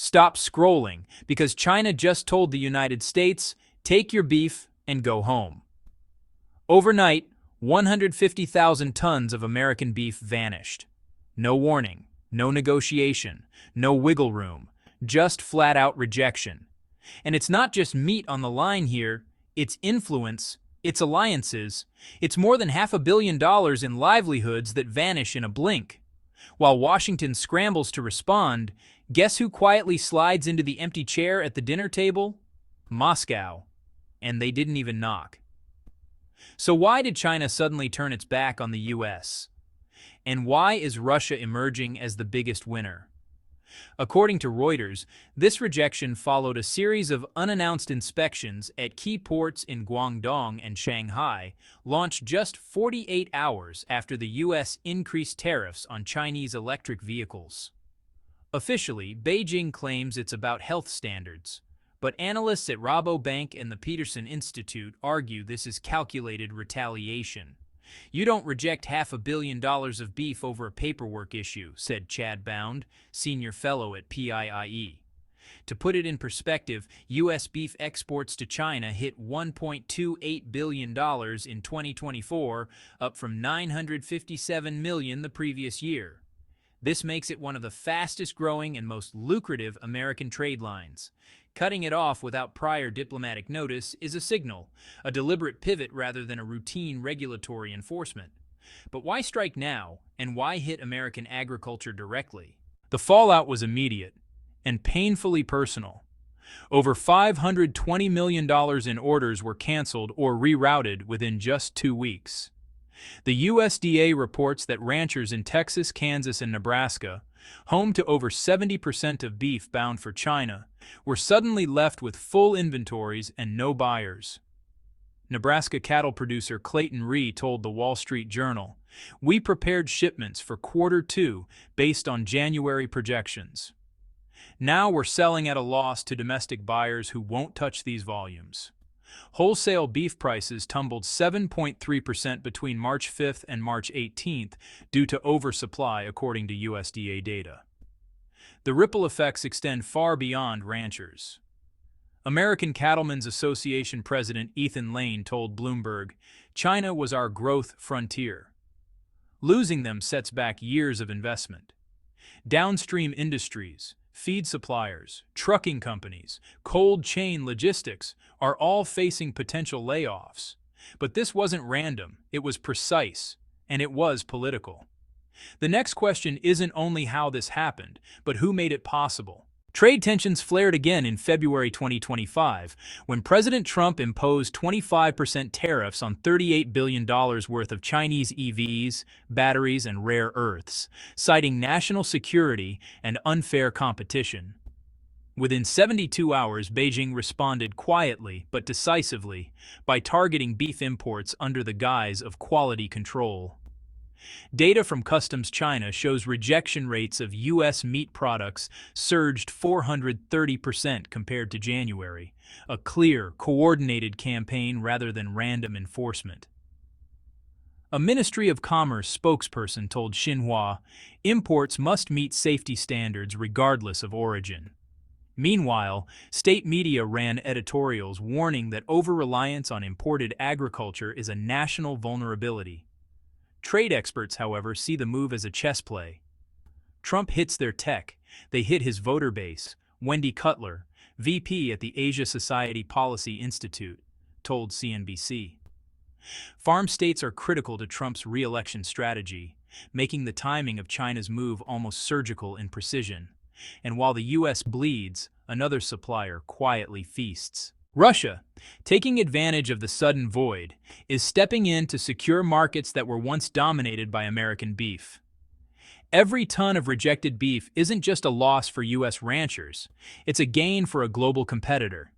Stop scrolling, because China just told the United States, take your beef and go home. Overnight, 150,000 tons of American beef vanished. No warning, no negotiation, no wiggle room, just flat-out rejection. And it's not just meat on the line here, it's influence, it's alliances, it's more than $500 million in livelihoods that vanish in a blink. While Washington scrambles to respond, guess who quietly slides into the empty chair at the dinner table? Moscow. And they didn't even knock. So why did China suddenly turn its back on the US? And why is Russia emerging as the biggest winner? According to Reuters, this rejection followed a series of unannounced inspections at key ports in Guangdong and Shanghai, launched just 48 hours after the US increased tariffs on Chinese electric vehicles. Officially, Beijing claims it's about health standards, but analysts at Rabobank and the Peterson Institute argue this is calculated retaliation. You don't reject $500 million of beef over a paperwork issue, said Chad Bound, senior fellow at PIIE. To put it in perspective, U.S. beef exports to China hit $1.28 billion in 2024, up from $957 million the previous year. This makes it one of the fastest-growing and most lucrative American trade lines. Cutting it off without prior diplomatic notice is a signal, a deliberate pivot rather than a routine regulatory enforcement. But why strike now, and why hit American agriculture directly? The fallout was immediate and painfully personal. Over $520 million in orders were canceled or rerouted within just 2 weeks. The USDA reports that ranchers in Texas, Kansas, and Nebraska, home to over 70% of beef bound for China, were suddenly left with full inventories and no buyers. Nebraska cattle producer Clayton Ree told the Wall Street Journal, "We prepared shipments for Q2 based on January projections. Now we're selling at a loss to domestic buyers who won't touch these volumes." Wholesale beef prices tumbled 7.3% between March 5th and March 18th due to oversupply, according to USDA data. The ripple effects extend far beyond ranchers. American Cattlemen's Association President Ethan Lane told Bloomberg, "China was our growth frontier. Losing them sets back years of investment. Downstream industries, feed suppliers, trucking companies, cold chain logistics are all facing potential layoffs. But this wasn't random, it was precise, and it was political." The next question isn't only how this happened, but who made it possible. Trade tensions flared again in February 2025, when President Trump imposed 25% tariffs on $38 billion worth of Chinese EVs, batteries, and rare earths, citing national security and unfair competition. Within 72 hours, Beijing responded quietly but decisively by targeting beef imports under the guise of quality control. Data from Customs China shows rejection rates of U.S. meat products surged 430% compared to January, a clear, coordinated campaign rather than random enforcement. A Ministry of Commerce spokesperson told Xinhua, "Imports must meet safety standards regardless of origin." Meanwhile, state media ran editorials warning that over-reliance on imported agriculture is a national vulnerability. Trade experts, however, see the move as a chess play. Trump hits their tech, they hit his voter base, Wendy Cutler, VP at the Asia Society Policy Institute, told CNBC. Farm states are critical to Trump's re-election strategy, making the timing of China's move almost surgical in precision. And while the U.S. bleeds, another supplier quietly feasts. Russia, taking advantage of the sudden void, is stepping in to secure markets that were once dominated by American beef. Every ton of rejected beef isn't just a loss for U.S. ranchers, it's a gain for a global competitor.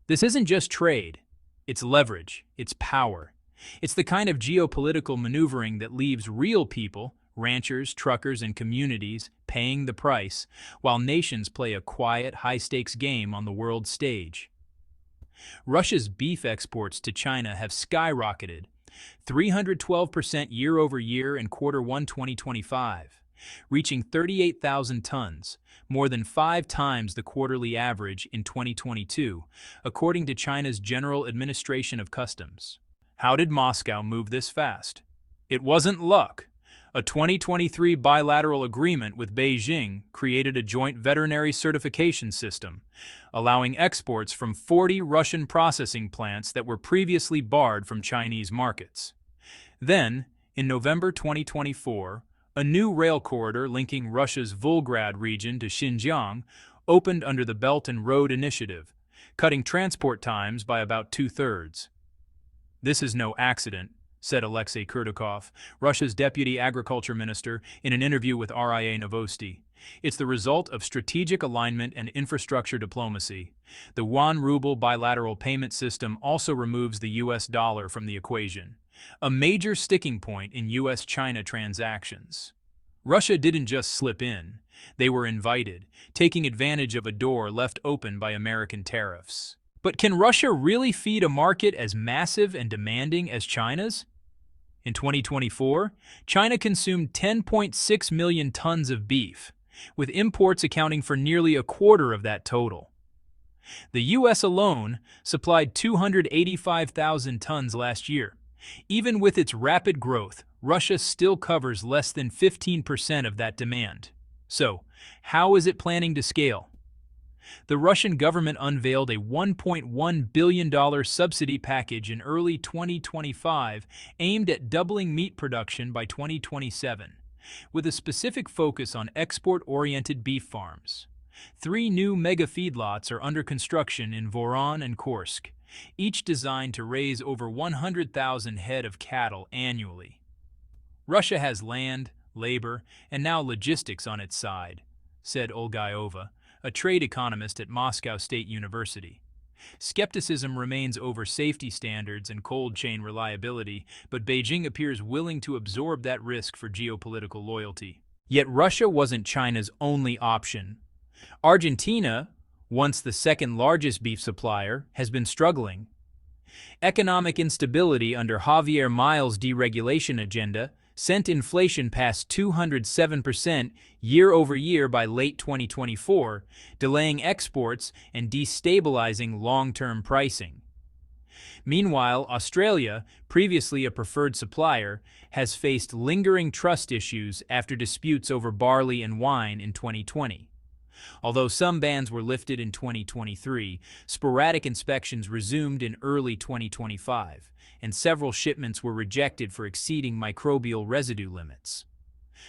This isn't just trade, it's leverage, it's power. It's the kind of geopolitical maneuvering that leaves real people, ranchers, truckers, and communities, paying the price, while nations play a quiet, high-stakes game on the world stage. Russia's beef exports to China have skyrocketed, 312% year-over-year in Q1 2025, reaching 38,000 tons, more than 5 times the quarterly average in 2022, according to China's General Administration of Customs. How did Moscow move this fast? It wasn't luck. A 2023 bilateral agreement with Beijing created a joint veterinary certification system, allowing exports from 40 Russian processing plants that were previously barred from Chinese markets. Then, in November 2024, a new rail corridor linking Russia's Volgograd region to Xinjiang opened under the Belt and Road Initiative, cutting transport times by about 2/3. This is no accident, said Alexei Kurtikov, Russia's deputy agriculture minister, in an interview with RIA Novosti. It's the result of strategic alignment and infrastructure diplomacy. The yuan-ruble bilateral payment system also removes the US dollar from the equation, a major sticking point in US-China transactions. Russia didn't just slip in. They were invited, taking advantage of a door left open by American tariffs. But can Russia really feed a market as massive and demanding as China's? In 2024, China consumed 10.6 million tons of beef, with imports accounting for nearly a quarter of that total. The U.S. alone supplied 285,000 tons last year. Even with its rapid growth, Russia still covers less than 15% of that demand. So, how is it planning to scale? The Russian government unveiled a $1.1 billion subsidy package in early 2025 aimed at doubling meat production by 2027, with a specific focus on export-oriented beef farms. 3 new mega feedlots are under construction in Voron and Kursk, each designed to raise over 100,000 head of cattle annually. Russia has land, labor, and now logistics on its side, said Olgayeva, a trade economist at Moscow State University. Skepticism remains over safety standards and cold chain reliability, but Beijing appears willing to absorb that risk for geopolitical loyalty. Yet Russia wasn't China's only option. Argentina, once the second largest beef supplier, has been struggling. Economic instability under Javier Milei's deregulation agenda sent inflation past 207% year-over-year by late 2024, delaying exports and destabilizing long-term pricing. Meanwhile, Australia, previously a preferred supplier, has faced lingering trust issues after disputes over barley and wine in 2020. Although some bans were lifted in 2023, sporadic inspections resumed in early 2025, and several shipments were rejected for exceeding microbial residue limits.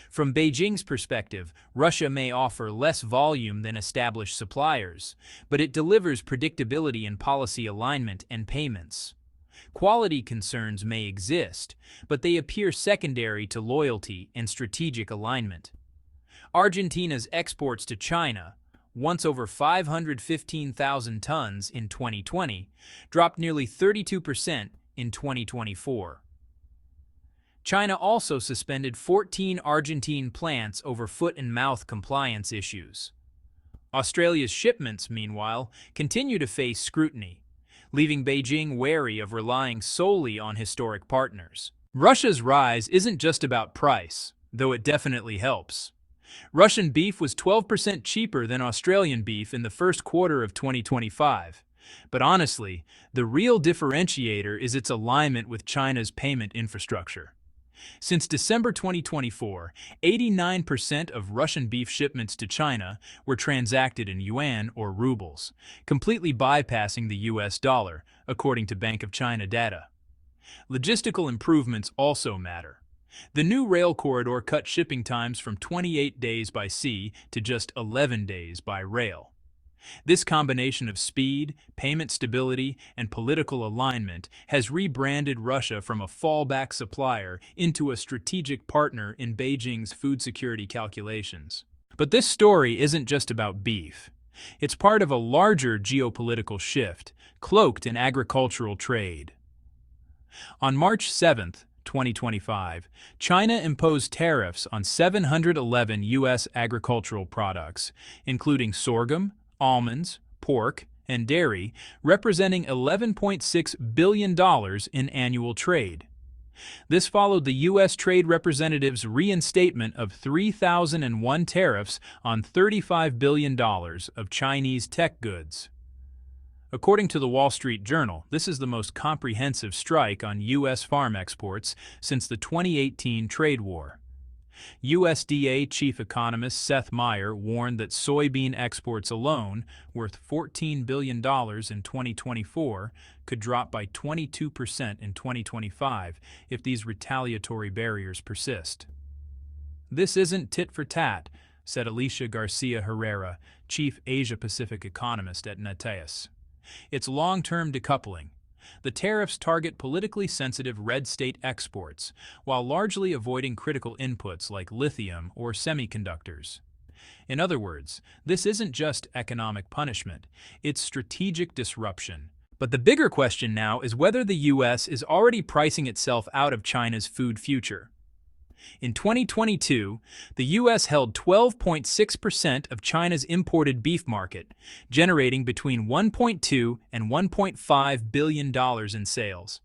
From Beijing's perspective, Russia may offer less volume than established suppliers, but it delivers predictability in policy alignment and payments. Quality concerns may exist, but they appear secondary to loyalty and strategic alignment. Argentina's exports to China, once over 515,000 tons in 2020, dropped nearly 32% in 2024. China also suspended 14 Argentine plants over foot and mouth compliance issues. Australia's shipments, meanwhile, continue to face scrutiny, leaving Beijing wary of relying solely on historic partners. Russia's rise isn't just about price, though it definitely helps. Russian beef was 12% cheaper than Australian beef in the first quarter of 2025. But honestly, the real differentiator is its alignment with China's payment infrastructure. Since December 2024, 89% of Russian beef shipments to China were transacted in yuan or rubles, completely bypassing the US dollar, according to Bank of China data. Logistical improvements also matter. The new rail corridor cut shipping times from 28 days by sea to just 11 days by rail. This combination of speed, payment stability, and political alignment has rebranded Russia from a fallback supplier into a strategic partner in Beijing's food security calculations. But this story isn't just about beef. It's part of a larger geopolitical shift, cloaked in agricultural trade. On March 7, 2025, China imposed tariffs on 711 U.S. agricultural products, including sorghum, almonds, pork, and dairy, representing $11.6 billion in annual trade. This followed the U.S. Trade Representative's reinstatement of 3,001 tariffs on $35 billion of Chinese tech goods. According to the Wall Street Journal, this is the most comprehensive strike on U.S. farm exports since the 2018 trade war. USDA chief economist Seth Meyer warned that soybean exports alone, worth $14 billion in 2024, could drop by 22% in 2025 if these retaliatory barriers persist. "This isn't tit for tat," said Alicia Garcia Herrera, chief Asia-Pacific economist at Snatches. "It's long-term decoupling. The tariffs target politically sensitive red state exports, while largely avoiding critical inputs like lithium or semiconductors. In other words, this isn't just economic punishment, it's strategic disruption." But the bigger question now is whether the U.S. is already pricing itself out of China's food future. In 2022, the U.S. held 12.6% of China's imported beef market, generating between $1.2 and $1.5 billion in sales.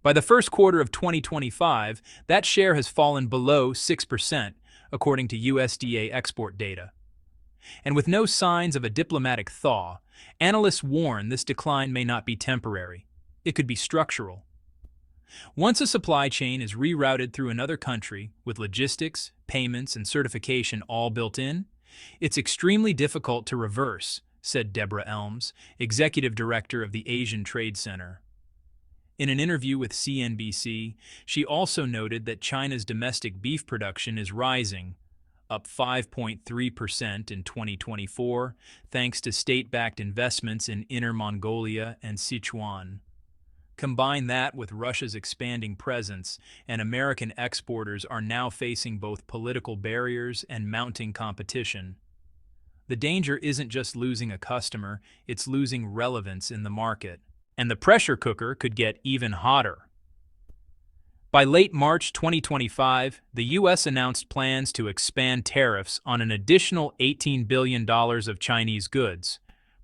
By the first quarter of 2025, that share has fallen below 6%, according to USDA export data. And with no signs of a diplomatic thaw, analysts warn this decline may not be temporary. It could be structural. Once a supply chain is rerouted through another country, with logistics, payments, and certification all built in, it's extremely difficult to reverse, said Deborah Elms, executive director of the Asian Trade Center. In an interview with CNBC, she also noted that China's domestic beef production is rising, up 5.3% in 2024, thanks to state-backed investments in Inner Mongolia and Sichuan. Combine that with Russia's expanding presence, and American exporters are now facing both political barriers and mounting competition. The danger isn't just losing a customer, it's losing relevance in the market. And the pressure cooker could get even hotter. By late March 2025, the U.S. announced plans to expand tariffs on an additional $18 billion of Chinese goods,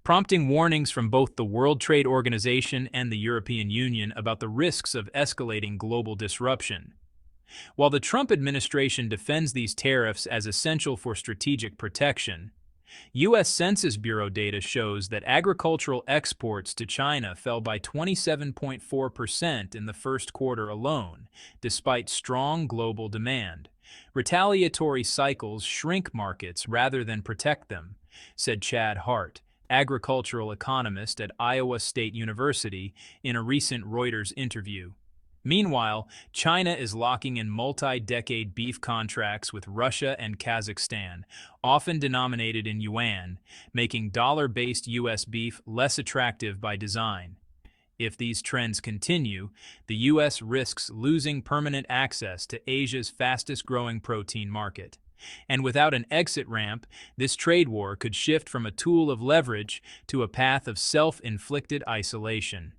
prompting warnings from both the World Trade Organization and the European Union about the risks of escalating global disruption. While the Trump administration defends these tariffs as essential for strategic protection, U.S. Census Bureau data shows that agricultural exports to China fell by 27.4% in the first quarter alone, despite strong global demand. Retaliatory cycles shrink markets rather than protect them, said Chad Hart, agricultural economist at Iowa State University, in a recent Reuters interview. Meanwhile, China is locking in multi-decade beef contracts with Russia and Kazakhstan, often denominated in yuan, making dollar-based U.S. beef less attractive by design. If these trends continue, the U.S. risks losing permanent access to Asia's fastest-growing protein market. And without an exit ramp, this trade war could shift from a tool of leverage to a path of self-inflicted isolation.